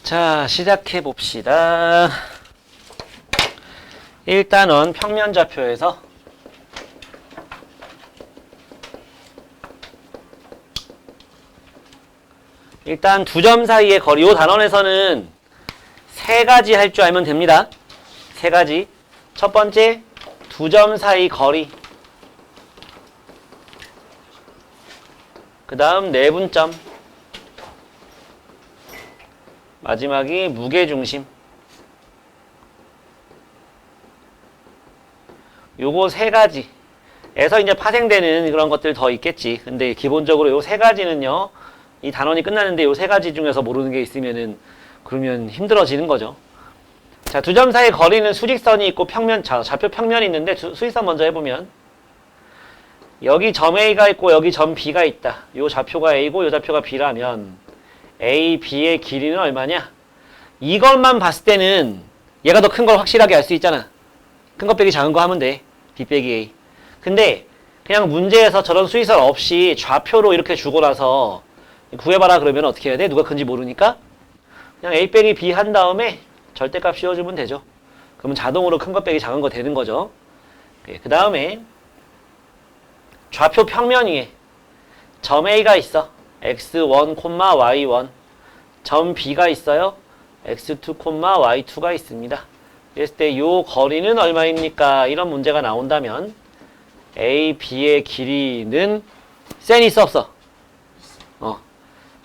자, 시작해 봅시다. 일단은 평면 좌표에서 일단 두 점 사이의 거리, 이 단원에서는 세 가지 할 줄 알면 됩니다. 세 가지. 첫 번째, 두 점 사이 거리. 그 다음 내분점. 마지막이 무게중심. 요거 세 가지에서 이제 파생되는 그런 것들 더 있겠지. 근데 기본적으로 요 세 가지는요, 이 단원이 끝나는데 요 세 가지 중에서 모르는 게 있으면은 그러면 힘들어지는 거죠. 자, 두 점 사이 거리는 수직선이 있고 평면, 좌표 평면이 있는데 수직선 먼저 해보면 여기 점 A가 있고 여기 점 B가 있다. 요 좌표가 A고 요 좌표가 B라면 A, B의 길이는 얼마냐? 이것만 봤을 때는 얘가 더 큰 걸 확실하게 알 수 있잖아. 큰 거 빼기 작은 거 하면 돼. B 빼기 A. 근데 그냥 문제에서 저런 수위선 없이 좌표로 이렇게 주고 나서 구해봐라 그러면 어떻게 해야 돼? 누가 큰지 모르니까 그냥 A 빼기 B 한 다음에 절대값 씌워주면 되죠. 그러면 자동으로 큰 거 빼기 작은 거 되는 거죠. 그 다음에 좌표 평면 위에 점 A가 있어. x1, y1. 점 B가 있어요. x2, y2가 있습니다. 그랬을 때 요 거리는 얼마입니까? 이런 문제가 나온다면 A, B의 길이는 센 있어 없어?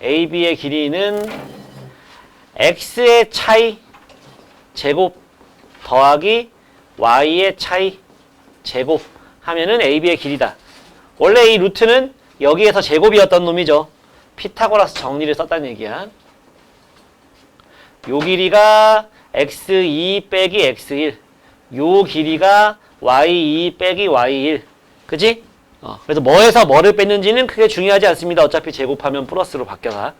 A, B의 길이는 X의 차이 제곱 더하기 Y의 차이 제곱 하면은 A, B의 길이다. 원래 이 루트는 여기에서 제곱이었던 놈이죠. 피타고라스 정리를 썼다는 얘기야. 요 길이가 x2 빼기 x1. 요 길이가 y2 빼기 y1. 그치? 그래서 뭐에서 뭐를 뺐는지는 크게 중요하지 않습니다. 어차피 제곱하면 플러스로 바뀌어서.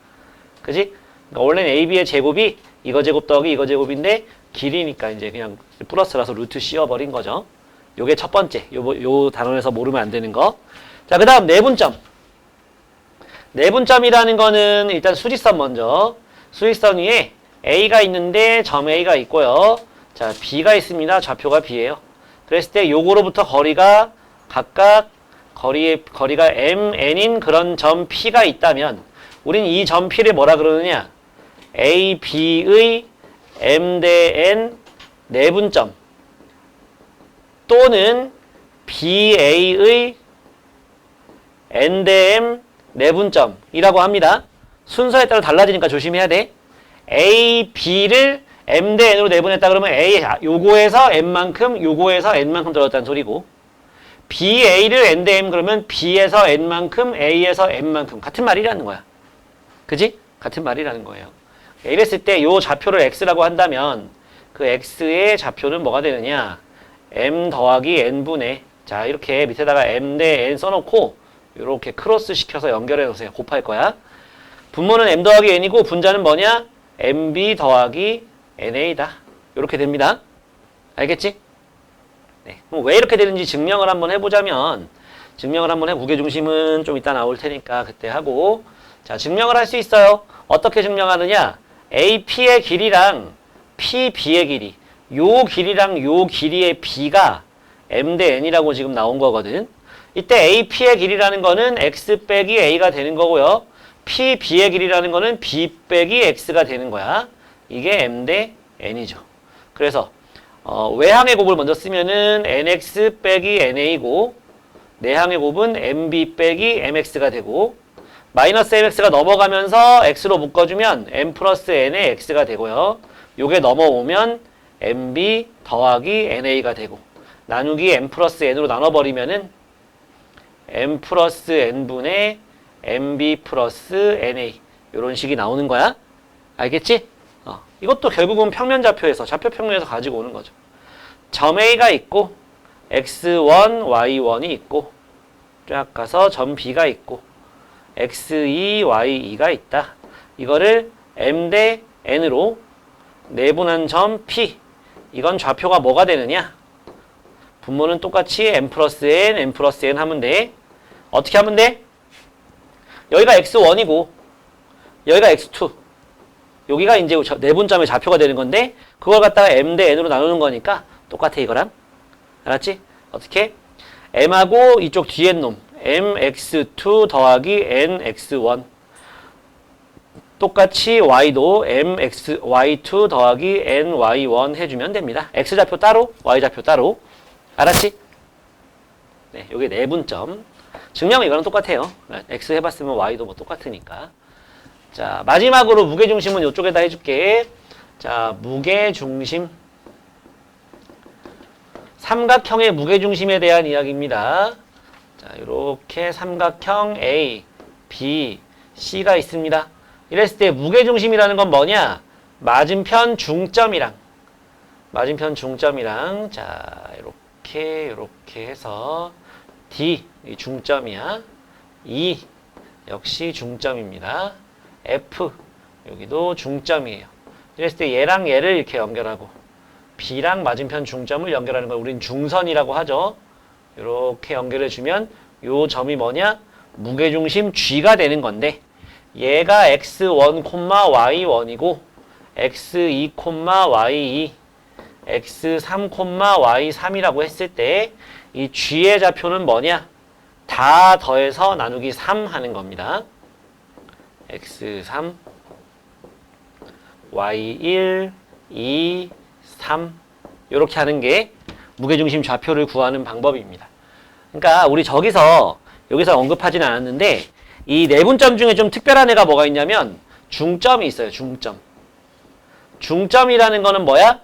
그치? 그러니까 원래는 AB의 제곱이 이거 제곱 더하기 이거 제곱인데 길이니까 이제 그냥 플러스라서 루트 씌워버린 거죠. 요게 첫 번째. 요 단원에서 모르면 안 되는 거. 자, 그 다음 내분점. 내분점이라는 거는 일단 수직선 먼저. 수직선 위에 A가 있는데 점 A가 있고요. 자, B가 있습니다. 좌표가 B예요. 그랬을 때 요거로부터 거리가 각각 거리가 M, N인 그런 점 P가 있다면 우린 이 점 P를 뭐라 그러느냐? A, B의 M 대 N 내분점 또는 BA의 N 대 M 내분점이라고 합니다. 순서에 따라 달라지니까 조심해야 돼. A, B를 M 대 N으로 내분했다 그러면 A, 요거에서 M만큼, 요거에서 N만큼 들어갔다는 소리고 B, A를 N 대 M 그러면 B에서 N만큼, A에서 M만큼 같은 말이라는 거야. 그지? 같은 말이라는 거예요. 이랬을 때 요 좌표를 X라고 한다면 그 X의 좌표는 뭐가 되느냐? M 더하기 N분의 자, 이렇게 밑에다가 M 대 N 써놓고 이렇게 크로스 시켜서 연결해 놓으세요. 곱할 거야. 분모는 M 더하기 N이고 분자는 뭐냐? MB 더하기 NA다. 이렇게 됩니다. 알겠지? 네. 그럼 왜 이렇게 되는지 증명을 한번 해보자면 무게중심은 좀 이따 나올 테니까 그때 하고 자, 증명을 할 수 있어요. 어떻게 증명하느냐? AP의 길이랑 PB의 길이 요 길이랑 요 길이의 B가 M 대 N이라고 지금 나온 거거든. 이때 AP의 길이라는 거는 X 빼기 A가 되는 거고요. PB의 길이라는 거는 B 빼기 X가 되는 거야. 이게 M 대 N이죠. 그래서 외항의 곱을 먼저 쓰면은 NX 빼기 NA고 내항의 곱은 MB 빼기 MX가 되고 마이너스 MX가 넘어가면서 X로 묶어주면 M 플러스 N의 X가 되고요. 요게 넘어오면 MB 더하기 NA가 되고 나누기 M 플러스 N으로 나눠버리면은 M 플러스 N분의 MB 플러스 NA 이런 식이 나오는 거야. 알겠지? 이것도 결국은 평면 좌표에서 좌표 평면에서 가지고 오는 거죠. 점 A가 있고 X1, Y1이 있고 쫙 가서 점 B가 있고 X2, Y2가 있다. 이거를 M 대 N으로 내분한 점 P 이건 좌표가 뭐가 되느냐? 분모는 똑같이 M 플러스 N, M 플러스 N 하면 돼. 어떻게 하면 돼? 여기가 X1이고 여기가 X2 여기가 이제 내분점의 좌표가 되는 건데 그걸 갖다가 m 대 n으로 나누는 거니까 똑같아 이거랑. 알았지? 어떻게? m하고 이쪽 뒤에 놈 mx2 더하기 nx1 똑같이 y도 y2 더하기 ny1 해주면 됩니다. x좌표 따로 y좌표 따로. 알았지? 네, 요게 내분점. 증명 이거랑 똑같아요. x 해봤으면 y도 뭐 똑같으니까. 자, 마지막으로 무게중심은 이쪽에다 해줄게. 자, 무게중심. 삼각형의 무게중심에 대한 이야기입니다. 자, 이렇게 삼각형 A, B, C가 있습니다. 이랬을 때 무게중심이라는 건 뭐냐? 맞은편 중점이랑 자, 이렇게 해서 D, 이 중점이야. E, 역시 중점입니다. F, 여기도 중점이에요. 이랬을 때 얘랑 얘를 이렇게 연결하고 B랑 맞은편 중점을 연결하는 걸 우린 중선이라고 하죠. 이렇게 연결해주면 요 점이 뭐냐? 무게중심 G가 되는 건데 얘가 x1, y1이고 x2, y2, x3, y3이라고 했을 때 이 G의 좌표는 뭐냐? 다 더해서 나누기 3 하는 겁니다. x3, y1, 2, 3 이렇게 하는 게 무게중심 좌표를 구하는 방법입니다. 그러니까 우리 여기서 언급하진 않았는데 이 내분점 중에 좀 특별한 애가 뭐가 있냐면 중점이 있어요. 중점. 중점이라는 거는 뭐야?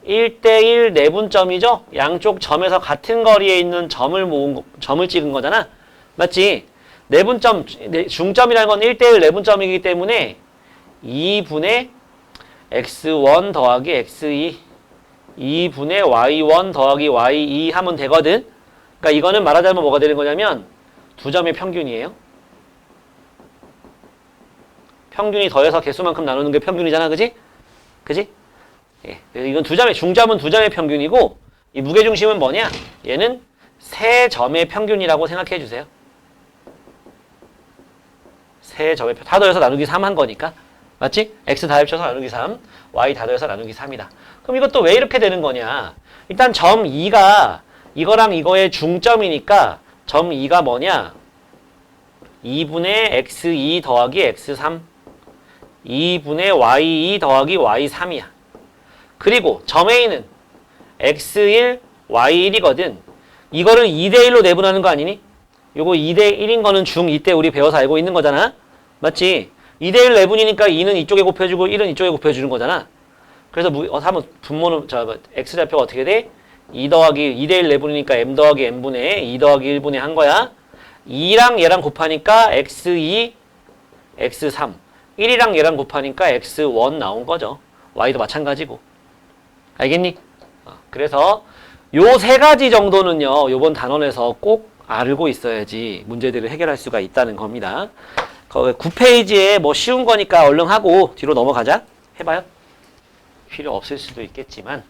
1대1 내분점이죠. 양쪽 점에서 같은 거리에 있는 점을 찍은 거잖아. 맞지? 내분점, 중점이라는 건 1대1 내분점이기 때문에 2분의 x1 더하기 x2 2분의 y1 더하기 y2 하면 되거든. 그러니까 이거는 말하자면 뭐가 되는 거냐면 두 점의 평균이에요. 평균이 더해서 개수만큼 나누는 게 평균이잖아. 그지? 그지? 예. 이건 중점은 두 점의 평균이고 이 무게중심은 뭐냐? 얘는 세 점의 평균이라고 생각해 주세요. 세 점의 다 더해서 나누기 3 한 거니까. 맞지? x 다 합쳐서 나누기 3, y 다 더해서 나누기 3이다. 그럼 이것도 왜 이렇게 되는 거냐? 일단 점 2가 이거랑 이거의 중점이니까 점 2가 뭐냐? 2분의 x2 더하기 x3 2분의 y2 더하기 y3이야. 그리고 점 A는 x1, y1이거든. 이거를 2대1로 내분하는 거 아니니? 요거 2대1인 거는 중2 때 우리 배워서 알고 있는 거잖아. 맞지? 2대1 내분이니까 2는 이쪽에 곱해주고 1은 이쪽에 곱해주는 거잖아. 그래서 한번 분모는 x좌표가 어떻게 돼? 2 더하기 2대1 내분이니까 m 더하기 n분의 2 더하기 1분의 한 거야. 2랑 얘랑 곱하니까 x2, x3 1이랑 얘랑 곱하니까 x1 나온 거죠. y도 마찬가지고. 알겠니? 그래서 요 세 가지 정도는요. 요번 단원에서 꼭 알고 있어야지 문제들을 해결할 수가 있다는 겁니다. 9페이지에 뭐 쉬운 거니까 얼른 하고 뒤로 넘어가자. 해봐요. 필요 없을 수도 있겠지만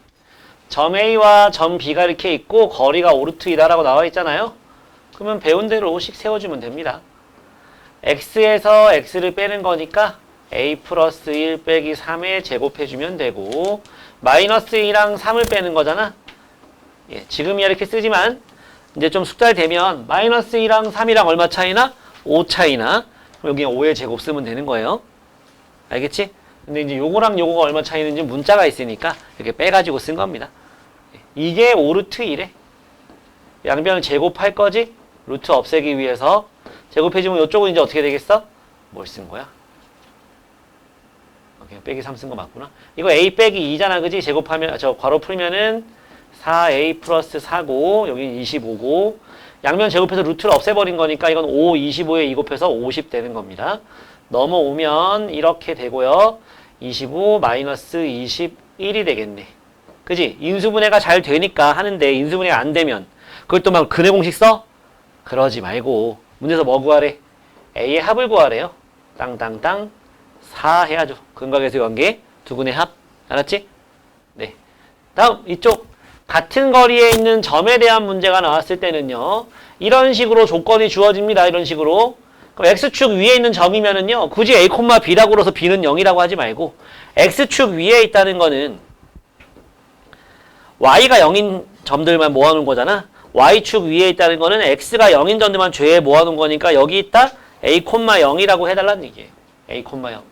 점 A와 점 B가 이렇게 있고 거리가 5루트2다라고 나와 있잖아요. 그러면 배운 대로 식 세워주면 됩니다. x에서 x를 빼는 거니까 a 플러스 1 빼기 3에 제곱해주면 되고 마이너스 2랑 3을 빼는 거잖아. 예, 지금이야 이렇게 쓰지만 이제 좀 숙달되면 마이너스 2랑 3이랑 얼마 차이나? 5 차이나. 그럼 여기 5의 제곱 쓰면 되는 거예요. 알겠지? 근데 이제 요거랑 요거가 얼마 차이는지 문자가 있으니까 이렇게 빼가지고 쓴 겁니다. 이게 5루트 1에 양변을 제곱할 거지? 루트 없애기 위해서 제곱해주면 이쪽은 이제 어떻게 되겠어? 뭘 쓴 거야? 그냥 빼기 3 쓴 거 맞구나. 이거 a 빼기 2잖아. 그지? 제곱하면 괄호 풀면은 4a 플러스 4고 여기는 25고 양면 제곱해서 루트를 없애버린 거니까 이건 5, 25에 2 곱해서 50 되는 겁니다. 넘어오면 이렇게 되고요. 25 마이너스 21이 되겠네. 그지? 인수분해가 잘 되니까 하는데 인수분해가 안 되면 그걸 또 막 근해 공식 써? 그러지 말고 문제에서 뭐 구하래? A의 합을 구하래요. 땅땅땅 4 해야죠. 근각에서 관계 두근의 합. 알았지? 네. 다음 이쪽 같은 거리에 있는 점에 대한 문제가 나왔을 때는요. 이런 식으로 조건이 주어집니다. 이런 식으로 그럼 x축 위에 있는 점이면은요, 굳이 a, b라고 그래서 b는 0이라고 하지 말고, x축 위에 있다는 거는 y가 0인 점들만 모아놓은 거잖아. y축 위에 있다는 거는 x가 0인 점들만 죄에 모아놓은 거니까 여기 있다 a, 0이라고 해달라는 얘기예요. a, 0.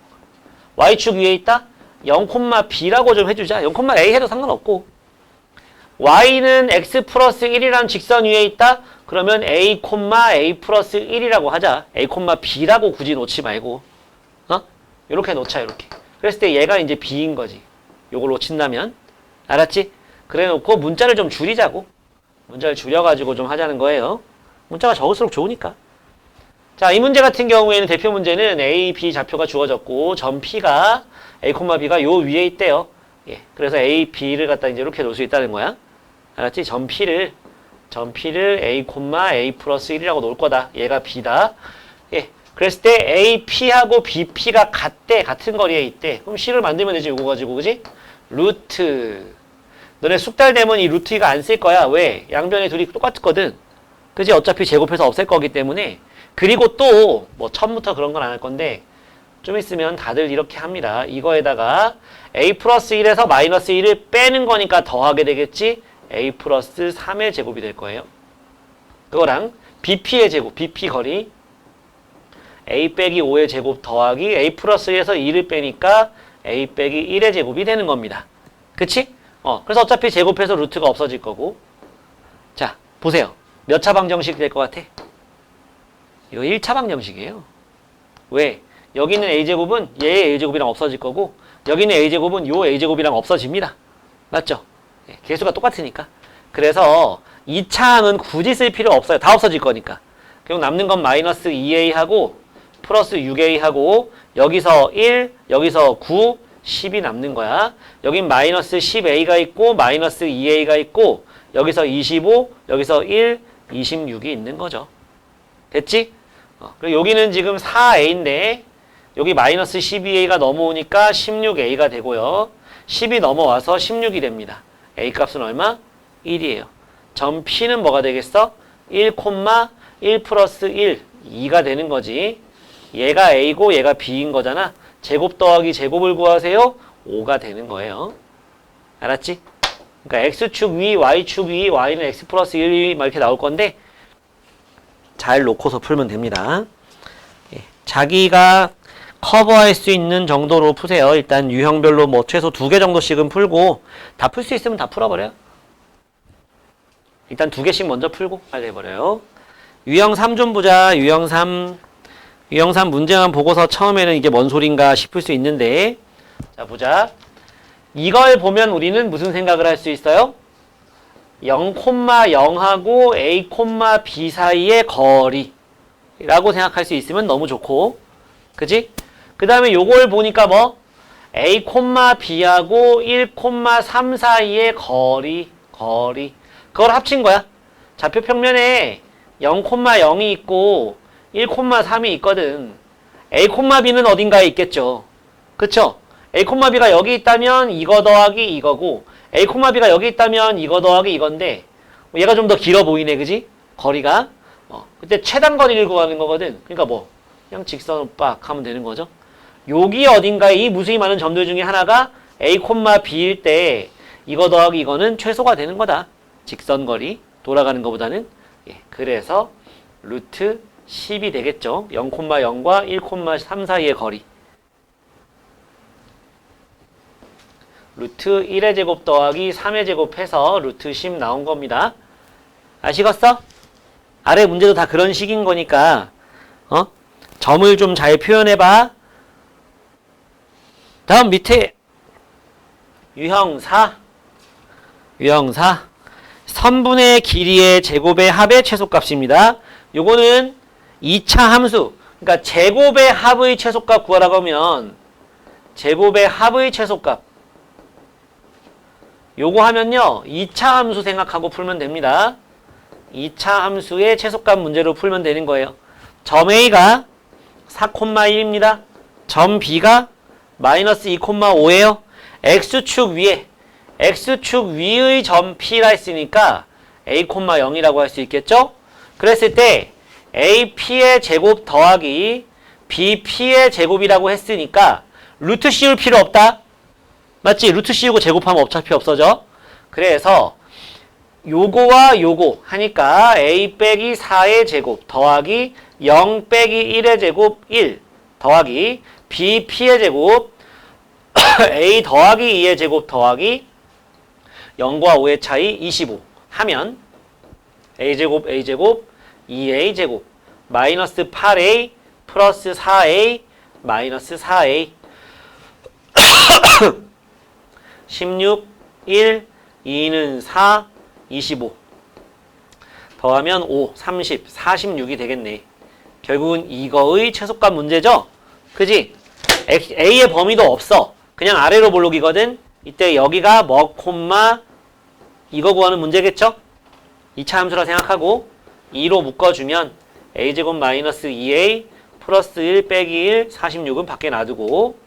y축 위에 있다 0, b라고 좀 해주자. 0, a 해도 상관없고, y는 x 플러스 1이라는 직선 위에 있다? 그러면 a, a 플러스 1이라고 하자. a, b라고 굳이 놓지 말고. 이렇게 놓자, 이렇게. 그랬을 때 얘가 이제 b인 거지. 요걸 놓친다면. 알았지? 그래 놓고 문자를 좀 줄이자고. 문자를 줄여가지고 좀 하자는 거예요. 문자가 적을수록 좋으니까. 자, 이 문제 같은 경우에는 대표 문제는 a, b 좌표가 주어졌고, 점 p가 a, b가 요 위에 있대요. 예. 그래서 a, b를 갖다 이제 이렇게 놓을 수 있다는 거야. 알았지? 점 p를 a, a 플러스 1이라고 놓을 거다. 얘가 b다. 예. 그랬을 때 a, p하고 b, p가 같은 거리에 있대. 그럼 c를 만들면 되지, 요거 가지고, 그지? 루트. 너네 숙달 되면 이 루트 2가 안 쓸 거야. 왜? 양변에 둘이 똑같거든. 그지? 어차피 제곱해서 없앨 거기 때문에. 그리고 또, 뭐, 처음부터 그런 건 안 할 건데, 좀 있으면 다들 이렇게 합니다. 이거에다가 a 플러스 1에서 마이너스 1을 빼는 거니까 더하게 되겠지? a 플러스 3의 제곱이 될 거예요. 그거랑 bp의 제곱, bp 거리 a 빼기 5의 제곱 더하기 a 플러스 1에서 2를 빼니까 a 빼기 1의 제곱이 되는 겁니다. 그치? 그래서 어차피 제곱해서 루트가 없어질 거고. 자, 보세요. 몇 차 방정식 될 것 같아? 이거 1차 방정식이에요. 왜? 여기 있는 a제곱은 얘의 a제곱이랑 없어질 거고, 여기 있는 a제곱은 요 a제곱이랑 없어집니다. 맞죠? 예, 개수가 똑같으니까. 그래서 2차항은 굳이 쓸 필요 없어요. 다 없어질 거니까. 그리고 남는 건 마이너스 2a하고 플러스 6a하고 여기서 1, 여기서 9, 10이 남는 거야. 여긴 마이너스 10a가 있고 마이너스 2a가 있고 여기서 25, 여기서 1, 26이 있는 거죠. 됐지? 그리고 여기는 지금 4a인데 여기 마이너스 12a가 넘어오니까 16a가 되고요. 10이 넘어와서 16이 됩니다. a 값은 얼마? 1이에요. 점 P는 뭐가 되겠어? 1, 1 플러스 1, 2가 되는 거지. 얘가 a고 얘가 b인 거잖아. 제곱 더하기 제곱을 구하세요. 5가 되는 거예요. 알았지? 그러니까 x축 위, y축 위, y는 x 플러스 1 이렇게 나올 건데 잘 놓고서 풀면 됩니다. 예, 자기가 커버할 수 있는 정도로 푸세요. 일단 유형별로 뭐 최소 2개 정도씩은 풀고 다 풀 수 있으면 다 풀어버려요. 일단 2개씩 먼저 풀고 빨리 해버려요. 유형 3 좀 보자. 유형 3 문제만 보고서 처음에는 이게 뭔 소린가 싶을 수 있는데, 자 보자. 이걸 보면 우리는 무슨 생각을 할 수 있어요? 0,0하고 a, b 사이의 거리라고 생각할 수 있으면 너무 좋고, 그지? 그 다음에 요걸 보니까 뭐 a, b하고 1,3 사이의 거리 그걸 합친 거야. 좌표 평면에 0,0이 있고 1,3이 있거든. a, b는 어딘가에 있겠죠. 그쵸? a, b가 여기 있다면 이거 더하기 이거고 a, b가 여기 있다면 이거 더하기 이건데 얘가 좀 더 길어 보이네. 그지? 거리가. 그때 최단 거리를 구하는 거거든. 그러니까 뭐 그냥 직선으로 빡 하면 되는 거죠. 여기 어딘가에 이 무수히 많은 점들 중에 하나가 a, b일 때 이거 더하기 이거는 최소가 되는 거다. 직선 거리 돌아가는 것보다는. 예, 그래서 루트 10이 되겠죠. 0,0과 1,3 사이의 거리. 루트 1의 제곱 더하기 3의 제곱 해서 루트 10 나온 겁니다. 아시겠어? 아래 문제도 다 그런 식인 거니까 점을 좀 잘 표현해봐. 다음 밑에 유형 4 선분의 길이의 제곱의 합의 최소값입니다. 요거는 2차 함수, 그러니까 제곱의 합의 최소값 구하라고 하면 제곱의 합의 최소값 요거 하면요 2차 함수 생각하고 풀면 됩니다. 2차 함수의 최소값 문제로 풀면 되는 거예요. 점 A가 4,1입니다. 점 B가 마이너스 2,5예요. X축 위의 점 P라 했으니까 A, 0이라고 할 수 있겠죠? 그랬을 때 AP의 제곱 더하기 BP의 제곱이라고 했으니까 루트 씌울 필요 없다. 맞지? 루트 씌우고 제곱하면 어차피 없어져. 그래서 요거와 요거 하니까 A 빼기 4의 제곱 더하기 0 빼기 1의 제곱 1 더하기 BP의 제곱 A 더하기 2의 제곱 더하기 0과 5의 차이 25 하면 A제곱 A제곱 2A제곱 마이너스 8A 플러스 4A 마이너스 4A 16 1 2는 4 25 더하면 5 30 46이 되겠네. 결국은 이거의 최소값 문제죠? 그지? A의 범위도 없어. 그냥 아래로 볼록이거든. 이때 여기가 뭐 콤마 이거 구하는 문제겠죠? 2차 함수라 생각하고 2로 묶어주면 A제곱 마이너스 2A 플러스 1 빼기 1 46은 밖에 놔두고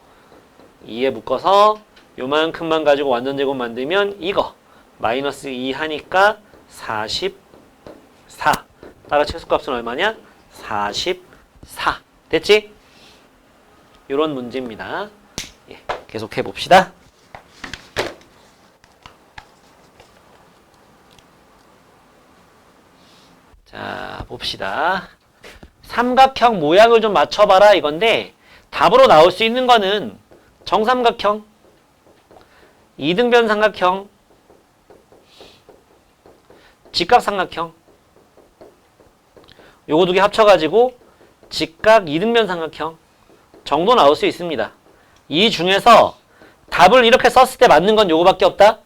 2에 묶어서 요만큼만 가지고 완전제곱 만들면 이거 마이너스 2 하니까 44 따라 최소값은 얼마냐? 44 됐지? 요런 문제입니다. 예, 계속 해봅시다. 자, 봅시다. 삼각형 모양을 좀 맞춰봐라 이건데 답으로 나올 수 있는 거는 정삼각형, 이등변 삼각형, 직각삼각형 요거 두 개 합쳐가지고 직각 이등변 삼각형 정도 나올 수 있습니다. 이 중에서 답을 이렇게 썼을 때 맞는 건 요거밖에 없다.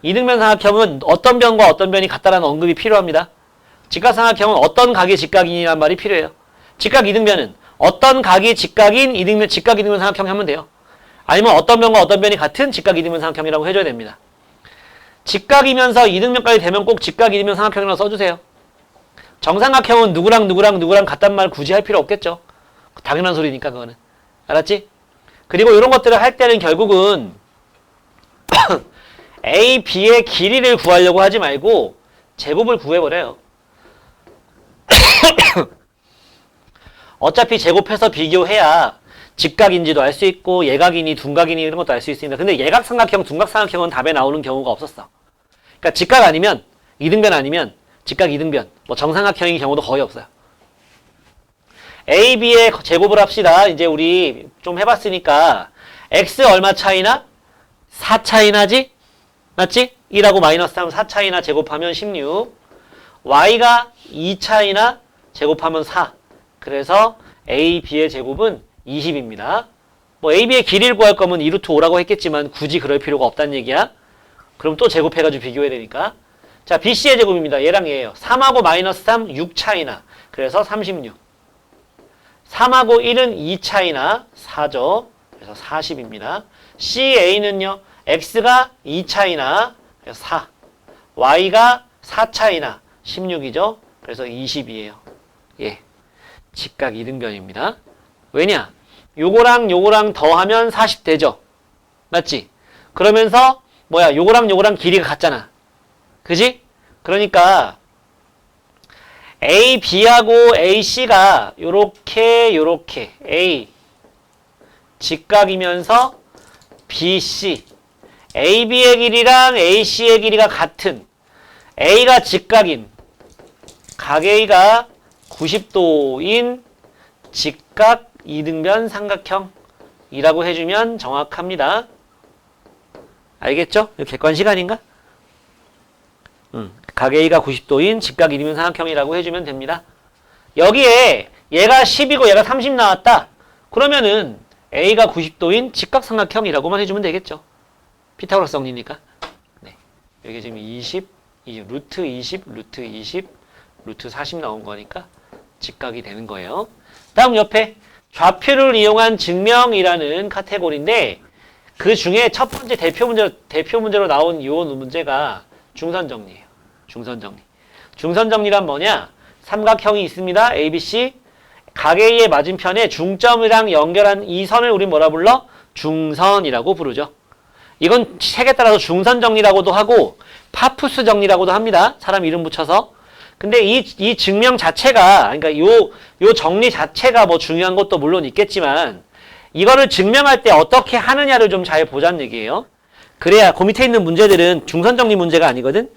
이등변 삼각형은 어떤 변과 어떤 변이 같다라는 언급이 필요합니다. 직각삼각형은 어떤 각이 직각이란 말이 필요해요. 직각 이등변은 어떤 각이 직각인 이등변, 직각 이등변 삼각형 하면 돼요. 아니면 어떤 변과 어떤 변이 같은 직각 이등변 삼각형이라고 해줘야 됩니다. 직각이면서 이등변까지 되면 꼭 직각 이등변 삼각형이라고 써주세요. 정삼각형은 누구랑 같단 말 굳이 할 필요 없겠죠. 당연한 소리니까 그거는. 알았지? 그리고 이런 것들을 할 때는 결국은 A, B의 길이를 구하려고 하지 말고 제곱을 구해버려요. 어차피 제곱해서 비교해야 직각인지도 알 수 있고 예각이니 둔각이니 이런 것도 알 수 있습니다. 근데 예각삼각형, 둔각삼각형은 답에 나오는 경우가 없었어. 그러니까 직각 아니면 이등변 아니면 직각 이등변 뭐 정삼각형인 경우도 거의 없어요. A, B의 제곱을 합시다. 이제 우리 좀 해봤으니까 X 얼마 차이나? 4 차이 나지? 맞지? 1하고 마이너스 하면 4 차이나 제곱하면 16 Y가 2 차이나 제곱하면 4 그래서 A, B의 제곱은 20입니다. 뭐 A, B의 길이를 구할 거면 2루트 5라고 했겠지만 굳이 그럴 필요가 없다는 얘기야. 그럼 또 제곱해가지고 비교해야 되니까. 자, BC의 제곱입니다. 얘랑 얘예요. 3하고 마이너스 3, 6 차이나. 그래서 36. 3하고 1은 2 차이나 4죠. 그래서 40입니다. CA는요. X가 2 차이나 그래서 4. Y가 4 차이나 16이죠. 그래서 20이에요. 예. 직각 이등변입니다. 왜냐? 요거랑 더하면 40 되죠. 맞지? 그러면서 뭐야? 요거랑 길이가 같잖아. 그지? 그러니까 A, B하고 A, C가 요렇게 A 직각이면서 B, C A, B의 길이랑 A, C의 길이가 같은 A가 직각인 각 A가 90도인 직각 이등변 삼각형이라고 해주면 정확합니다. 알겠죠? 이거 객관식 아닌가? 각 A가 90도인 직각 이등변 삼각형이라고 해주면 됩니다. 여기에 얘가 10이고 얘가 30 나왔다. 그러면은 A가 90도인 직각 삼각형이라고만 해주면 되겠죠. 피타고라스 정리니까. 네. 여기 지금 20, 루트 20, 루트 20, 루트 40 나온 거니까 직각이 되는 거예요. 다음 옆에 좌표를 이용한 증명이라는 카테고리인데 그 중에 첫 번째 대표 문제로 나온 이 문제가 중선정리예요. 중선정리. 중선정리란 뭐냐? 삼각형이 있습니다. ABC. 각 A의 맞은편에 중점이랑 연결한 이 선을 우린 뭐라 불러? 중선이라고 부르죠. 이건 색에 따라서 중선정리라고도 하고 파푸스 정리라고도 합니다. 사람 이름 붙여서. 근데 이 증명 자체가, 그러니까 요 정리 자체가 뭐 중요한 것도 물론 있겠지만, 이거를 증명할 때 어떻게 하느냐를 좀 잘 보자는 얘기예요. 그래야 그 밑에 있는 문제들은 중선정리 문제가 아니거든.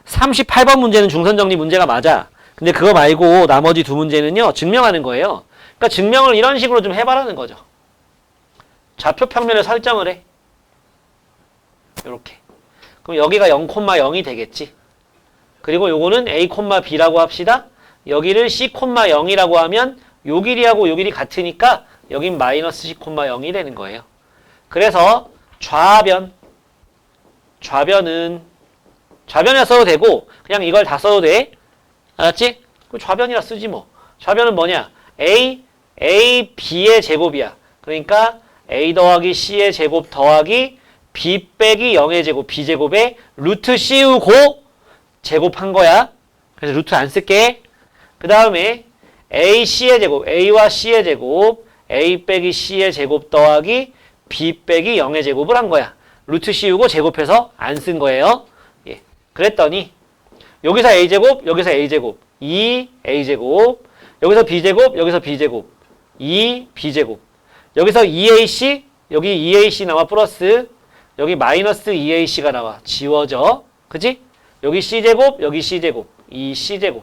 38번 문제는 중선정리 문제가 맞아. 근데 그거 말고 나머지 두 문제는요, 증명하는 거예요. 그러니까 증명을 이런 식으로 좀 해봐라는 거죠. 좌표 평면을 설정을 해. 요렇게. 그럼 여기가 0,0이 되겠지. 그리고 요거는 A, B라고 합시다. 여기를 C, 0이라고 하면 요 길이하고 요 길이 같으니까 여긴 마이너스 C, 0이 되는 거예요. 그래서 좌변이라 써도 되고 그냥 이걸 다 써도 돼. 알았지? 그럼 좌변이라 쓰지 뭐. 좌변은 뭐냐? A, B의 제곱이야. 그러니까 A 더하기 C의 제곱 더하기 B 빼기 0의 제곱, B제곱에 루트 씌우고 제곱한 거야. 그래서 루트 안 쓸게. 그 다음에 A, C의 제곱, A와 C의 제곱, A 빼기 C의 제곱 더하기 B 빼기 0의 제곱을 한 거야. 루트 씌우고 제곱해서 안 쓴 거예요. 예. 그랬더니 여기서 A제곱, 여기서 A제곱, 2A제곱, 여기서 B제곱, 여기서 B제곱, 2B제곱, 여기서 2AC, 여기 2AC 나와 플러스, 여기 마이너스 2AC가 나와. 지워져. 그치? 여기 C제곱, 여기 C제곱, 2C제곱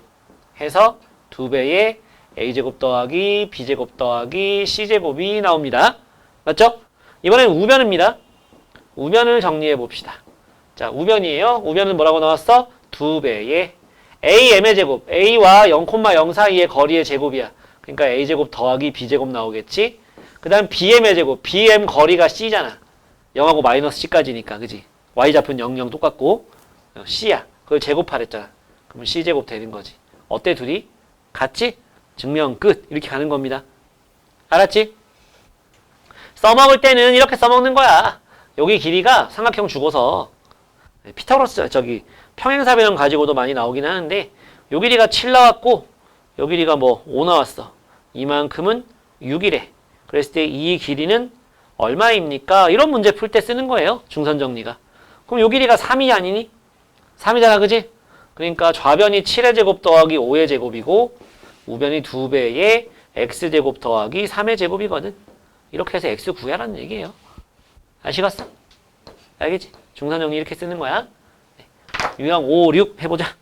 해서 2배의 A제곱 더하기 B제곱 더하기 C제곱이 나옵니다. 맞죠? 이번엔 우변입니다. 우변을 정리해 봅시다. 자, 우변이에요. 우변은 뭐라고 나왔어? 2배의 AM의 제곱, A와 0,0 사이의 거리의 제곱이야. 그러니까 A제곱 더하기 B제곱 나오겠지? 그 다음 BM의 제곱, BM 거리가 C잖아. 0하고 마이너스 C까지니까, 그지? Y좌표는 0, 0 똑같고 C야. 그걸 제곱하랬잖아. 그러면 C제곱 되는 거지. 어때 둘이? 같지? 증명 끝. 이렇게 가는 겁니다. 알았지? 써먹을 때는 이렇게 써먹는 거야. 여기 길이가 삼각형 주고서 피타고라스 평행사변형 가지고도 많이 나오긴 하는데 요 길이가 7 나왔고 요 길이가 뭐 5 나왔어. 이만큼은 6이래. 그랬을 때 이 길이는 얼마입니까? 이런 문제 풀 때 쓰는 거예요. 중선정리가. 그럼 요 길이가 3이 아니니? 3이잖아, 그지? 그러니까 좌변이 7의 제곱 더하기 5의 제곱이고 우변이 2배의 x제곱 더하기 3의 제곱이거든. 이렇게 해서 x 구하라는 얘기예요. 아시겠어? 알겠지? 중선정리 이렇게 쓰는 거야. 네. 유형 5, 6 해보자.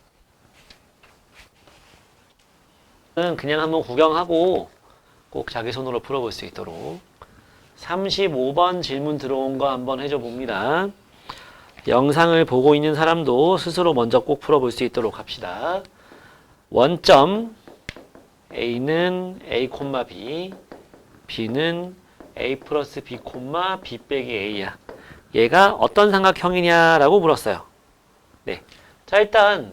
그냥 한번 구경하고 꼭 자기 손으로 풀어볼 수 있도록 35번 질문 들어온 거 한번 해줘 봅니다. 영상을 보고 있는 사람도 스스로 먼저 꼭 풀어볼 수 있도록 합시다. 원점 A는 A, B, B는 A 플러스 B, B 빼기 A야. 얘가 어떤 삼각형이냐라고 물었어요. 네. 자, 일단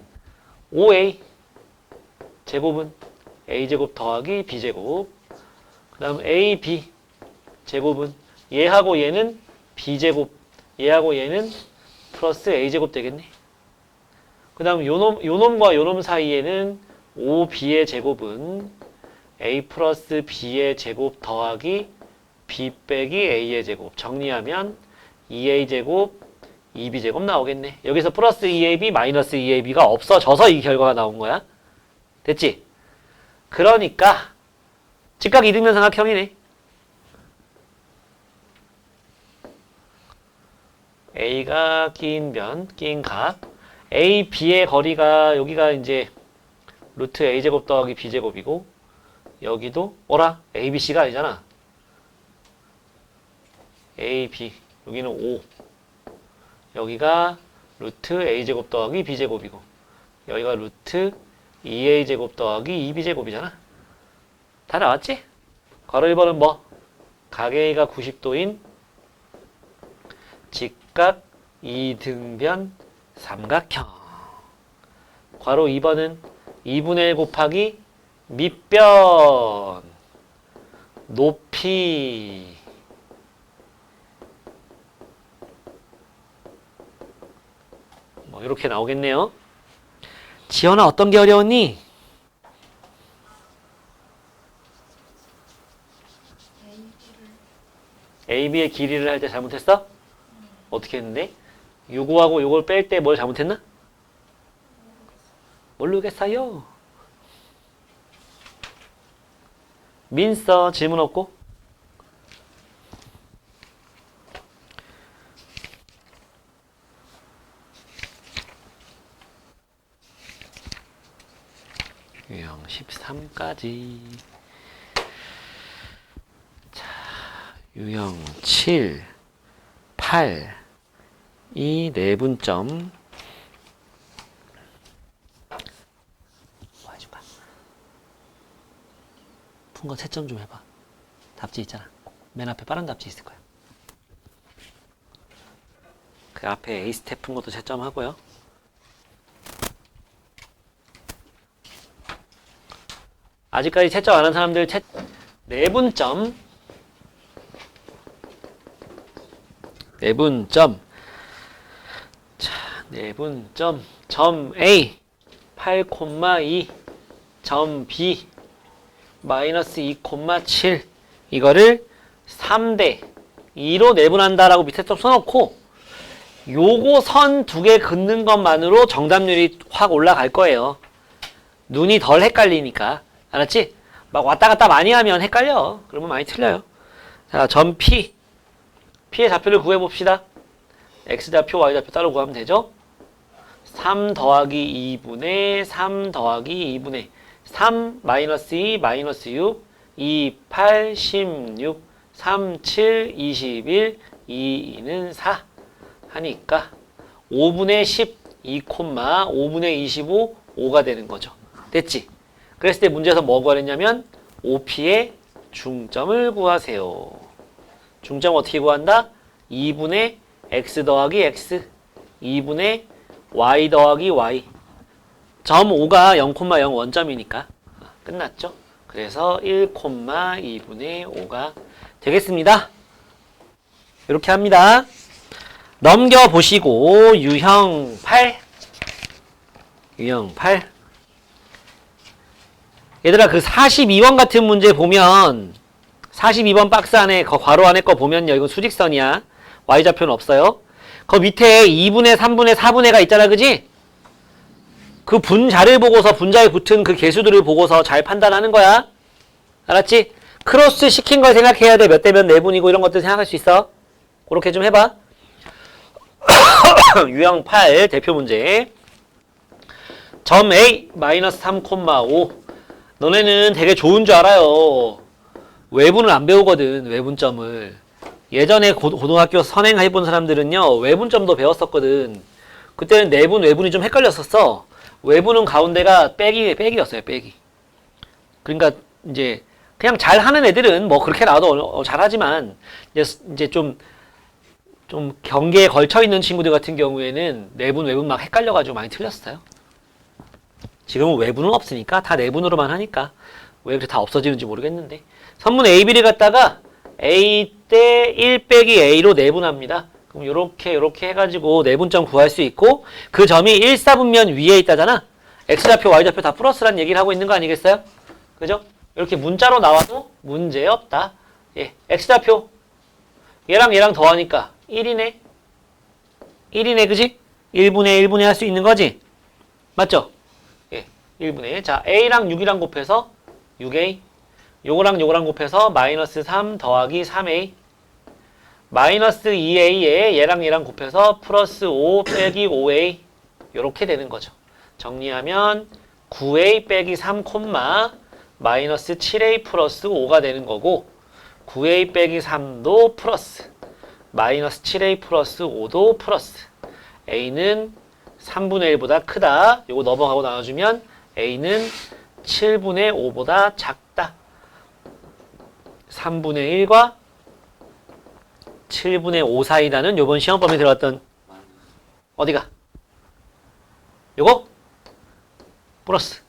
5A 제곱은 A제곱 더하기 B제곱, 그 다음 AB 제곱은 얘하고 얘는 B제곱, 얘하고 얘는 플러스 A제곱 되겠네. 그 다음 요놈과 요놈 사이에는 5B의 제곱은 A 플러스 B의 제곱 더하기 B 빼기 A의 제곱. 정리하면 2A제곱, 2B제곱 나오겠네. 여기서 플러스 2AB, 마이너스 2AB가 없어져서 이 결과가 나온 거야. 됐지? 그러니까 직각 이등변 삼각형이네. A가 끼인 변, 끼인 각. A, B의 거리가 여기가 이제 루트 A제곱 더하기 B제곱이고 여기도 뭐라? A, B, C가 아니잖아. A, B. 여기는 5. 여기가 루트 A제곱 더하기 B제곱이고 여기가 루트 2A제곱 더하기 2B제곱이잖아. 다 나왔지? 괄호 1번은 뭐? 각 A가 90도인 직각 이등변 삼각형. 괄호 2번은 2분의 1 곱하기 밑변 높이 뭐 이렇게 나오겠네요. 지연아 어떤 게 어려웠니? AB의 길이를 할 때 잘못했어? 어떻게 했는데? 요거하고 요걸 뺄 때 뭘 잘못했나? 모르겠어요. 민서 질문 없고? 유형 13까지. 자, 유형 7, 8, 이 내분점. 뭐 해줄까? 푼 거 채점 좀 해봐. 답지 있잖아. 맨 앞에 빠른 답지 있을 거야. 그 앞에 A 스텝 푼 것도 채점하고요. 아직까지 채점 안 한 사람들 내분점. 내분점. 자, 내분점. 점 A 8,2, 점 B 마이너스 2,7. 이거를 3대 2로 내분한다라고 밑에 좀 써놓고 요거 선 두 개 긋는 것만으로 정답률이 확 올라갈 거예요. 눈이 덜 헷갈리니까. 알았지? 막 왔다 갔다 많이 하면 헷갈려. 그러면 많이 틀려요. 자, 점 P. P의 좌표를 구해봅시다. X좌표, Y좌표 따로 구하면 되죠? 3 더하기 2분의 3 더하기 2분의 3 마이너스 2 마이너스 6 2, 8, 16 3, 7, 21 2, 2는 4 하니까 5분의 10 2, 5분의 25 5가 되는 거죠. 됐지? 그랬을 때 문제에서 뭐 구하랬냐면 OP의 중점을 구하세요. 중점 어떻게 구한다? 2분의 X 더하기 X 2분의 Y 더하기 Y 점 5가 0,0 원점이니까 끝났죠? 그래서 1,2분의 5가 되겠습니다. 이렇게 합니다. 넘겨보시고 유형 8 유형 8 얘들아 그 42번 같은 문제 보면 42번 박스 안에 괄호 안에 거 보면요. 이건 수직선이야. Y좌표는 없어요. 그 밑에 2분의 3분의 4분의가 있잖아. 그지? 그 분자를 보고서 분자에 붙은 그 개수들을 보고서 잘 판단하는 거야. 알았지? 크로스 시킨 걸 생각해야 돼. 몇 대 몇 내분이고 이런 것들 생각할 수 있어. 그렇게 좀 해봐. 유형 8 대표 문제. 점 A 마이너스 3,5 너네는 되게 좋은 줄 알아요. 외분을 안 배우거든. 외분점을. 예전에 고등학교 선행해본 사람들은요. 외분점도 배웠었거든. 그때는 내분, 외분이 좀 헷갈렸었어. 외분은 가운데가 빼기였어요. 빼기. 그러니까 이제 그냥 잘하는 애들은 뭐 그렇게 나와도 잘하지만 이제 좀 경계에 걸쳐 있는 친구들 같은 경우에는 내분, 외분 막 헷갈려가지고 많이 틀렸어요. 지금은 외분은 없으니까 다 내분으로만 하니까 왜 그렇게 다 없어지는지 모르겠는데 선문 A, B를 갖다가 A 대 1 빼기 A로 내분합니다. 그럼 요렇게 해가지고 내분점 구할 수 있고 그 점이 1, 4분면 위에 있다잖아. X좌표, Y좌표 다 플러스란 얘기를 하고 있는 거 아니겠어요? 그죠? 이렇게 문자로 나와도 문제 없다. 예, X좌표 얘랑 더하니까 1이네. 1이네, 그지? 1분의 1분의 할 수 있는 거지? 맞죠? 예, 1분의. 자, A랑 6이랑 곱해서 6A. 요거랑 곱해서 마이너스 3 더하기 3A. 마이너스 2A에 얘랑 곱해서 플러스 5 빼기 5A. 요렇게 되는 거죠. 정리하면 9A 빼기 3, 마이너스 7A 플러스 5가 되는 거고 9A 빼기 3도 플러스 마이너스 7A 플러스 5도 플러스 A는 3분의 1보다 크다. 요거 넘어가고 나눠주면 A는 7분의 5보다 작다. 3분의 1과 7분의 5 사이다는 요번 시험 범위에 들어갔던 어디가? 요거? 플러스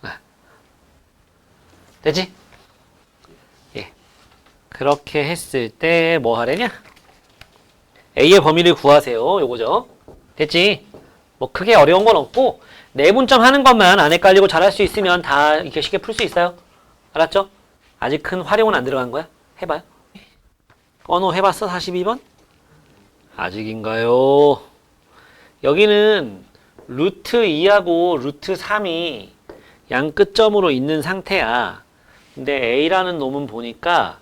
네. 되지? 예. 그렇게 했을 때 뭐 하려냐? A의 범위를 구하세요. 요거죠. 됐지? 뭐 크게 어려운 건 없고 내분점 하는 것만 안 헷갈리고 잘할 수 있으면 다 이렇게 쉽게 풀 수 있어요. 알았죠? 아직 큰 활용은 안 들어간 거야. 해봐요. 언어 해봤어? 42번? 아직인가요? 여기는 루트 2하고 루트 3이 양 끝점으로 있는 상태야. 근데 A라는 놈은 보니까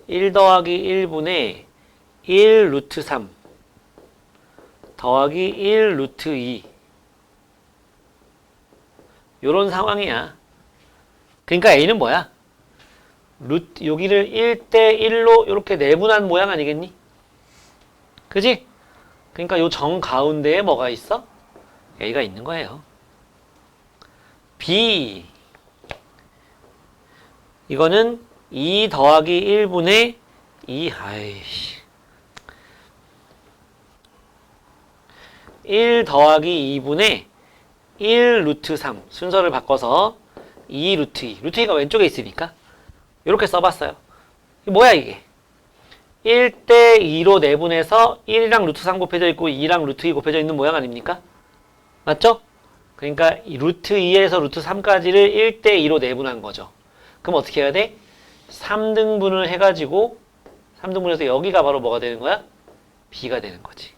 1 더하기 1분의 1 루트 3 더하기 1 루트 2 요런 상황이야. 그러니까 A는 뭐야? 여기를 1대 1로 이렇게 내분한 모양 아니겠니? 그지? 그러니까 요 정 가운데에 뭐가 있어? A가 있는 거예요. B 이거는 2 더하기 1분의 2 1 더하기 2분의 1 루트 3 순서를 바꿔서 2 루트 2 루트 2가 왼쪽에 있으니까 이렇게 써봤어요. 이게 뭐야 이게? 1대 2로 내분해서 1이랑 루트 3 곱해져 있고 2랑 루트 2 곱해져 있는 모양 아닙니까? 맞죠? 그러니까 이 루트 2에서 루트 3까지를 1대 2로 내분한 거죠. 그럼 어떻게 해야 돼? 3등분을 해가지고 3등분해서 여기가 바로 뭐가 되는 거야? B가 되는 거지.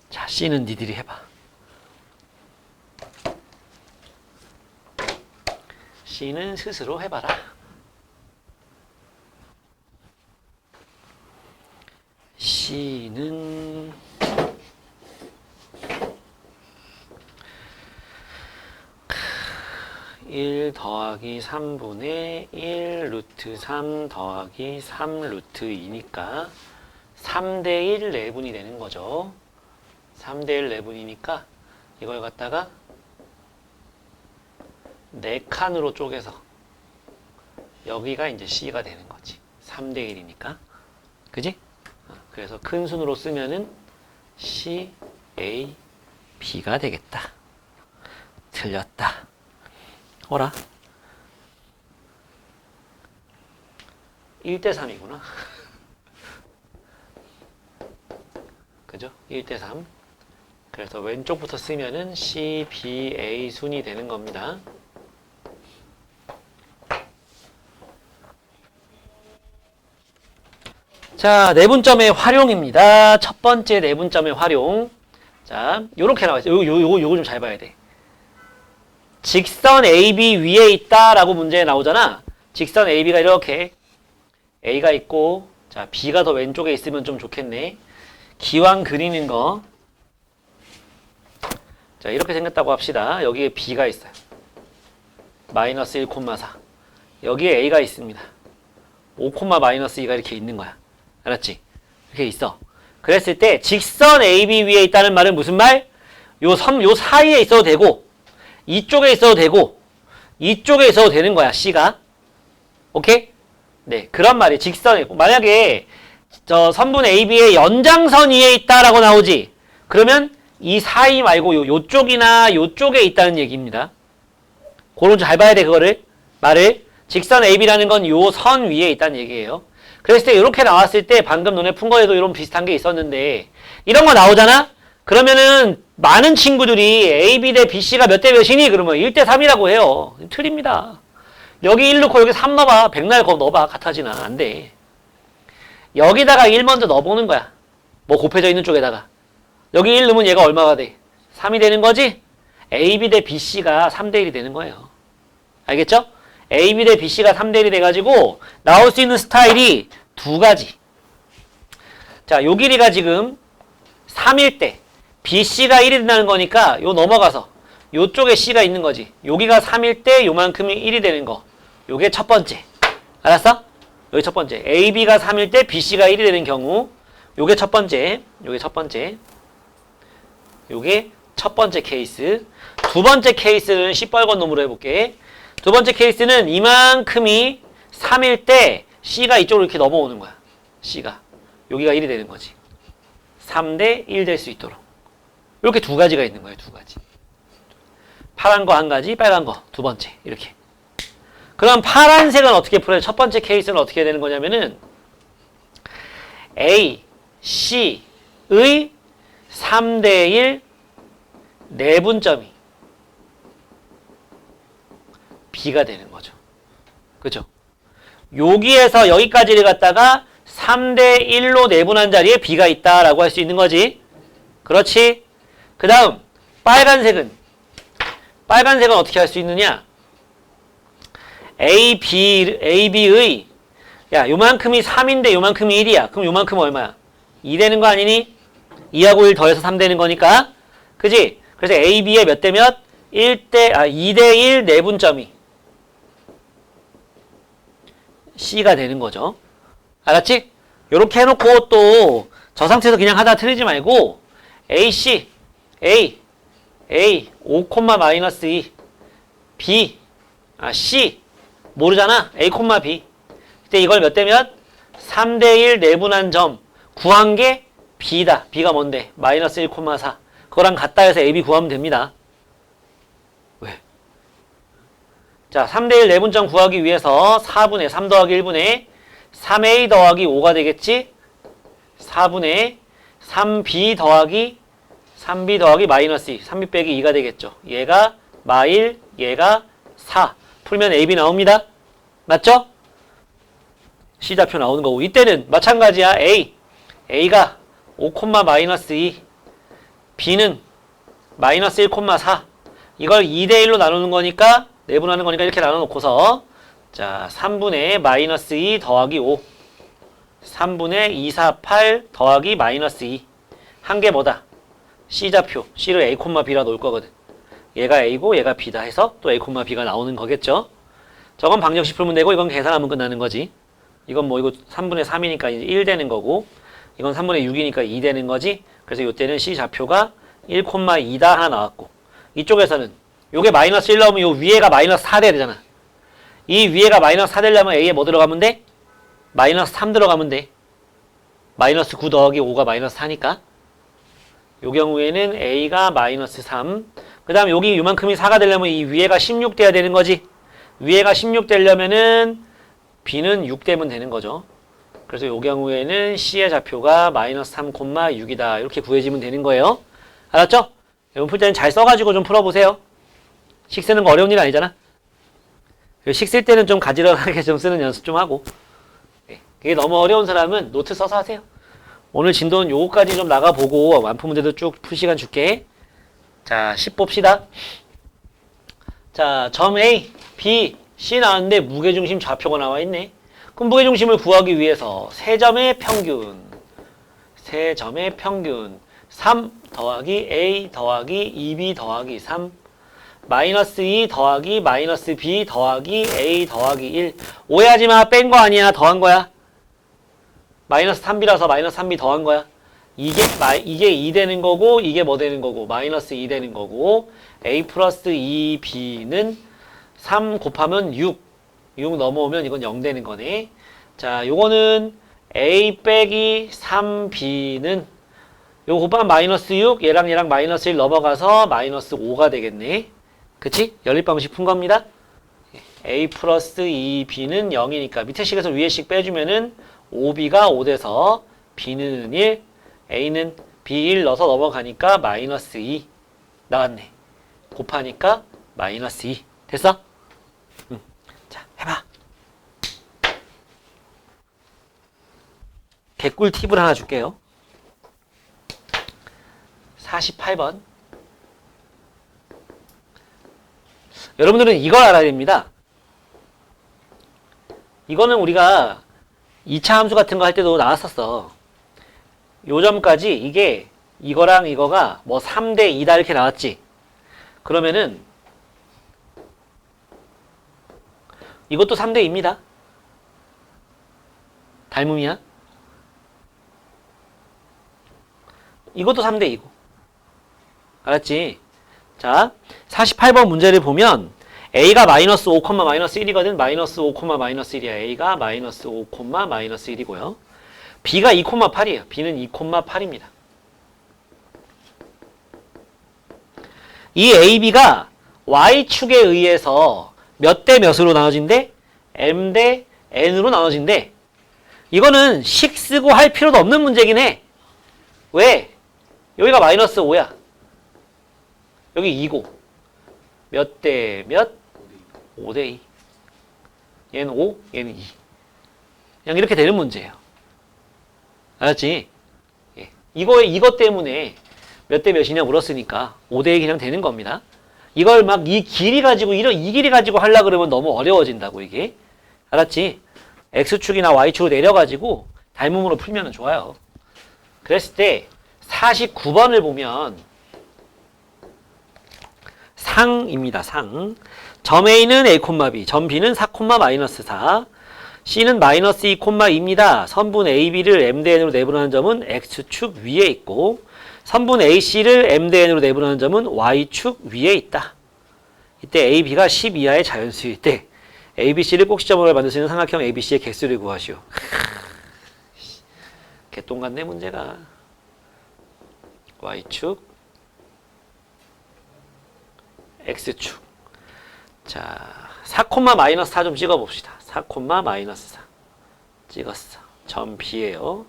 자, C는 니들이 해봐. C는 스스로 해봐라. C는 1 더하기 3분의 1 루트 3 더하기 3 루트 2니까 3대 1 내분이 되는 거죠. 3대 1 내분이니까 이걸 갖다가 4칸으로 쪼개서 여기가 이제 C가 되는 거지. 3대 1이니까. 그지? 그래서 큰 순으로 쓰면은 C, A, B가 되겠다. 틀렸다. 어라? 1대 3이구나. 그죠? 1대 3. 그래서 왼쪽부터 쓰면은 C, B, A 순이 되는 겁니다. 자, 내분점의 활용입니다. 첫 번째 내분점의 활용. 자, 요렇게 나와있어요. 요거 좀 잘 봐야 돼. 직선 AB 위에 있다라고 문제에 나오잖아. 직선 AB가 이렇게 A가 있고, 자, B가 더 왼쪽에 있으면 좀 좋겠네. 기왕 그리는 거. 자, 이렇게 생겼다고 합시다. 여기에 B가 있어요. 마이너스 1,4. 여기에 A가 있습니다. 5, 마이너스 2가 이렇게 있는 거야. 알았지? 이렇게 있어. 그랬을 때 직선 AB 위에 있다는 말은 무슨 말? 요 사이에 있어도 되고 이쪽에 있어도 되고 이쪽에 있어도 되는 거야. C가. 오케이? 네, 그런 말이 직선에 만약에 저 선분 AB의 연장선 위에 있다라고 나오지. 그러면 이 사이 말고 요쪽이나 요쪽에 있다는 얘기입니다. 그런 잘 봐야 돼 그거를. 말을. 직선 AB라는 건 요 선 위에 있다는 얘기예요. 그랬을 때 이렇게 나왔을 때 방금 너네 푼 거에도 이런 비슷한 게 있었는데 이런 거 나오잖아? 그러면은 많은 친구들이 AB 대 BC가 몇 대 몇이니? 그러면 1대 3이라고 해요. 틀립니다. 여기 1 넣고 여기 3 넣어봐. 백날 거 넣어봐. 같아지나. 안 돼. 여기다가 1 먼저 넣어보는 거야. 뭐 곱해져 있는 쪽에다가. 여기 1 넣으면 얘가 얼마가 돼? 3이 되는 거지? AB 대 BC가 3대 1이 되는 거예요. 알겠죠? AB 대 BC가 3대 1이 돼가지고 나올 수 있는 스타일이 두 가지. 자, 요 길이가 지금 3일 때 BC가 1이 된다는 거니까 요 넘어가서 요쪽에 C가 있는 거지. 여기가 3일 때 요만큼이 1이 되는 거. 요게 첫 번째. 알았어? 여기 첫 번째. AB가 3일 때 BC가 1이 되는 경우 요게 첫 번째. 요게 첫 번째. 요게 첫 번째 케이스. 두 번째 케이스는 시뻘건 놈으로 해볼게. 두 번째 케이스는 이만큼이 3일 때 C가 이쪽으로 이렇게 넘어오는 거야. C가. 여기가 1이 되는 거지. 3대 1 될 수 있도록. 이렇게 두 가지가 있는 거예요. 두 가지. 파란 거 한 가지, 빨간 거 두 번째. 이렇게. 그럼 파란색은 어떻게 풀어요? 첫 번째 케이스는 어떻게 되는 거냐면은 A, C의 3대 1 내분점이 B가 되는 거죠. 그죠? 여기에서 여기까지를 갖다가 3대 1로 내분한 자리에 B가 있다라고 할 수 있는 거지. 그렇지. 그 다음 빨간색은 어떻게 할 수 있느냐? AB의 야 요만큼이 3인데 요만큼이 1이야. 그럼 요만큼은 얼마야? 2 되는 거 아니니? 2하고 1 더해서 3 되는 거니까. 그지? 그래서 AB의 몇 대 몇? 2대 1 내분점이 C가 되는 거죠. 알았지? 요렇게 해놓고 또 저 상태에서 그냥 하다 틀리지 말고 AC A 5, 마이너스 2 B C 모르잖아. A, B 그때 이걸 몇 대 몇? 3대 1 내분한 점 구한 게 B다. B가 뭔데? 마이너스 1, 4 그거랑 같다 해서 AB 구하면 됩니다. 왜? 자, 3대 1 내분점 구하기 위해서 4분의 3 더하기 1분의 3A 더하기 5가 되겠지? 4분의 3B 더하기 마이너스 2 3B 빼기 2가 되겠죠. 얘가 마1 얘가 4 풀면 AB 나옵니다. 맞죠? C좌표 나오는 거고 이때는 마찬가지야. A가 5, 마이너스 2 B는 마이너스 1, 4 이걸 2대 1로 나누는 거니까 내분하는 거니까 이렇게 나눠놓고서 자 3분의 마이너스 2 더하기 5 3분의 2, 4, 8 더하기 마이너스 2 한 개 뭐다? C좌표 C를 A, B라 놓을 거거든. 얘가 A고 얘가 B다 해서 또 A, B가 나오는 거겠죠. 저건 방정식 풀면 되고 이건 계산하면 끝나는 거지. 이건 뭐 이거 3분의 3이니까 이제 1 되는 거고 이건 3분의 6이니까 2 되는 거지. 그래서 이때는 C좌표가 1, 2다 하나 나왔고 이쪽에서는 요게 마이너스 1 나오면 요 위에가 마이너스 4 돼야 되잖아. 이 위에가 마이너스 4 되려면 A에 뭐 들어가면 돼? 마이너스 3 들어가면 돼. 마이너스 9 더하기 5가 마이너스 4니까 요 경우에는 A가 마이너스 3 그 다음 여기 요만큼이 4가 되려면 이 위에가 16 돼야 되는 거지. 위에가 16 되려면은 B는 6 되면 되는 거죠. 그래서 요 경우에는 C의 좌표가 마이너스 3, 6이다 이렇게 구해지면 되는 거예요. 알았죠? 여러분 풀 때는 잘 써가지고 좀 풀어보세요. 식 쓰는 거 어려운 일 아니잖아. 식 쓸 때는 좀 가지런하게 좀 쓰는 연습 좀 하고 이게 너무 어려운 사람은 노트 써서 하세요. 오늘 진도는 요거까지 좀 나가보고 완품 문제도 쭉 풀 시간 줄게. 자, 10 봅시다. 자, 점 A, B, C 나왔는데 무게중심 좌표가 나와 있네. 그럼 무게중심을 구하기 위해서 세 점의 평균 3 더하기 A 더하기 2B 더하기 3 마이너스 2 더하기 마이너스 B 더하기 A 더하기 1 오해하지마. 뺀 거 아니야. 더한 거야. 마이너스 3B라서 마이너스 3B 더한 거야. 이게 2 되는 거고 이게 뭐 되는 거고 마이너스 2 되는 거고 A 플러스 2B는 3 곱하면 6 넘어오면 이건 0 되는 거네. 자, 요거는 A 빼기 3B는 요거 곱하면 마이너스 6 얘랑 마이너스 1 넘어가서 마이너스 5가 되겠네. 그치? 연립방식 푼 겁니다. A 플러스 2B는 0이니까 밑에 식에서 위에 식 빼주면은 5B가 5 돼서 B는 1 A는 B1 넣어서 넘어가니까 마이너스 2 나왔네. 곱하니까 마이너스 2 됐어? 자, 해봐. 개꿀 팁을 하나 줄게요. 48번. 여러분들은 이걸 알아야 됩니다. 이거는 우리가 2차 함수 같은 거 할 때도 나왔었어. 요 점까지 이게 이거랑 이거가 뭐 3대 2다 이렇게 나왔지. 그러면은 이것도 3대 2입니다. 닮음이야. 이것도 3대 2고. 알았지? 자, 48번 문제를 보면 A가 마이너스 5, 마이너스 1이거든. 마이너스 5, 마이너스 1이야. A가 마이너스 5, 마이너스 1이고요. B가 2, 8이에요. B는 2, 8입니다. 이 AB가 Y축에 의해서 몇 대 몇으로 나눠진대? M 대 N으로 나눠진대. 이거는 식 쓰고 할 필요도 없는 문제긴 해. 왜? 여기가 마이너스 5야. 여기 2고. 몇 대 몇? 5 대 2. 얘는 5, 얘는 2. 그냥 이렇게 되는 문제예요. 알았지? 예. 이것 때문에 몇 대 몇이냐 물었으니까 5대1 그냥 되는 겁니다. 이걸 막 이 길이 가지고, 이 길이 가지고 하려고 그러면 너무 어려워진다고, 이게. 알았지? X축이나 Y축으로 내려가지고 닮음으로 풀면 좋아요. 그랬을 때 49번을 보면 상입니다. 상. 점 A는 A, B, 점 B는 4, -4. C는 마이너스 2, 2입니다. 선분 AB를 M 대 N으로 내분하는 점은 X축 위에 있고 선분 AC를 M 대 N으로 내분하는 점은 Y축 위에 있다. 이때 AB가 10 이하의 자연수일 때 ABC를 꼭지점으로 만들 수 있는 삼각형 ABC의 개수를 구하시오. 개똥 같네 문제가. Y축 X축. 자, 4, -4 좀 찍어봅시다. 4, -4 찍었어. 점 B예요.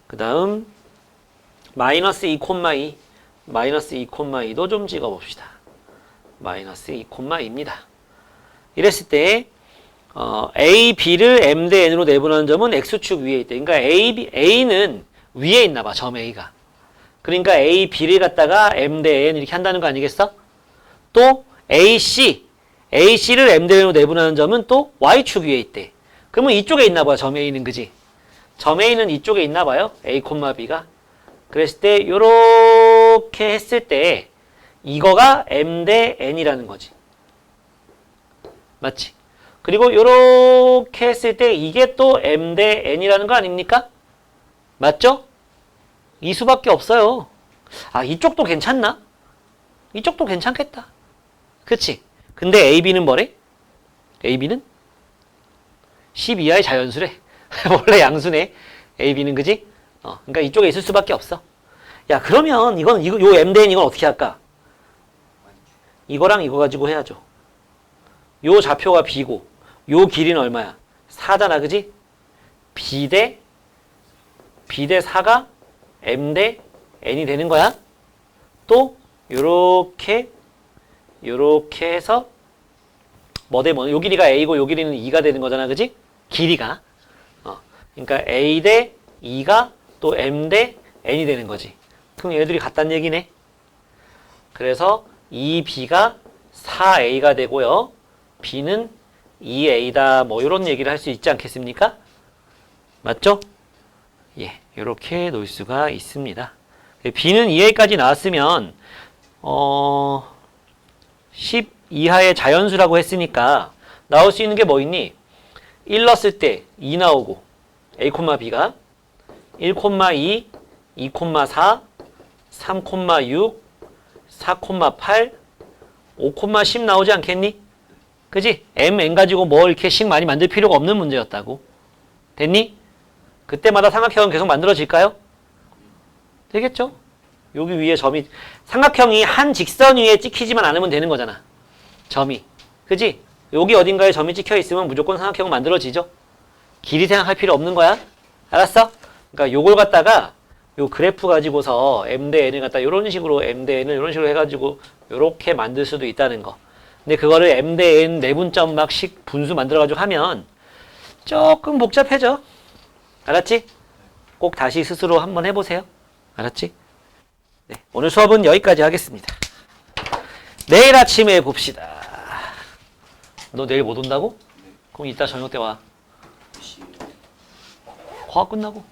그 다음 마이너스 2, 2 마이너스 2, 2도 좀 찍어봅시다. 마이너스 2, 2입니다. 이랬을 때 A, B를 M 대 N으로 내분하는 점은 X축 위에 있다. 그러니까 A는 위에 있나봐. 점 A가. 그러니까 A, B를 갖다가 M 대 N 이렇게 한다는 거 아니겠어? 또 AC를 M 대 N으로 내분하는 점은 또 Y축 위에 있대. 그러면 이쪽에 있나봐요. 점 A는. 그지? 점 A는 이쪽에 있나봐요. A, B가. 그랬을 때 요렇게 했을 때 이거가 M 대 N이라는 거지. 맞지? 그리고 요렇게 했을 때 이게 또 M 대 N이라는 거 아닙니까? 맞죠? 이 수밖에 없어요. 아, 이쪽도 괜찮나? 이쪽도 괜찮겠다. 그치? 근데 AB는 뭐래? AB는 10 이하의 자연수래. 원래 양수네. AB는 그지? 그러니까 이쪽에 있을 수밖에 없어. 야, 그러면 요 M 대 N 이건 어떻게 할까? 이거랑 이거 가지고 해야죠. 요 좌표가 B고 요 길이는 얼마야? 4잖아. 그지? B 대 4가 M 대 N이 되는 거야. 또 요렇게 해서 뭐 대 뭐, 요 길이가 A고 요 길이는 2가 되는 거잖아. 그지? 길이가. 그러니까 A 대 2가 또 M 대 N이 되는 거지. 그럼 얘들이 같다는 얘기네. 그래서 2B가 4A가 되고요. B는 2A다. 뭐 이런 얘기를 할 수 있지 않겠습니까? 맞죠? 예, 이렇게 놓을 수가 있습니다. B는 2A까지 나왔으면 10 이하의 자연수라고 했으니까 나올 수 있는 게 뭐 있니? 1 넣었을 때 2 나오고 A, B가 1, 2, 2, 4, 3, 6, 4, 8, 5, 10 나오지 않겠니? 그지? M, N 가지고 뭐 이렇게 식 많이 만들 필요가 없는 문제였다고. 됐니? 그때마다 삼각형은 계속 만들어질까요? 되겠죠? 여기 위에 점이, 삼각형이 한 직선 위에 찍히지만 않으면 되는 거잖아. 점이. 그지? 여기 어딘가에 점이 찍혀 있으면 무조건 삼각형은 만들어지죠? 길이 생각할 필요 없는 거야. 알았어? 그러니까 요걸 갖다가 요 그래프 가지고서 M 대 N을 갖다 요런 식으로 M 대 N을 요런 식으로 해가지고 요렇게 만들 수도 있다는 거. 근데 그거를 M 대 N 내분점 막식 분수 만들어가지고 하면 조금 복잡해져. 알았지? 꼭 다시 스스로 한번 해보세요. 알았지? 네, 오늘 수업은 여기까지 하겠습니다. 내일 아침에 봅시다. 너 내일 못 온다고? 그럼 이따 저녁 때 와. 과학 끝나고.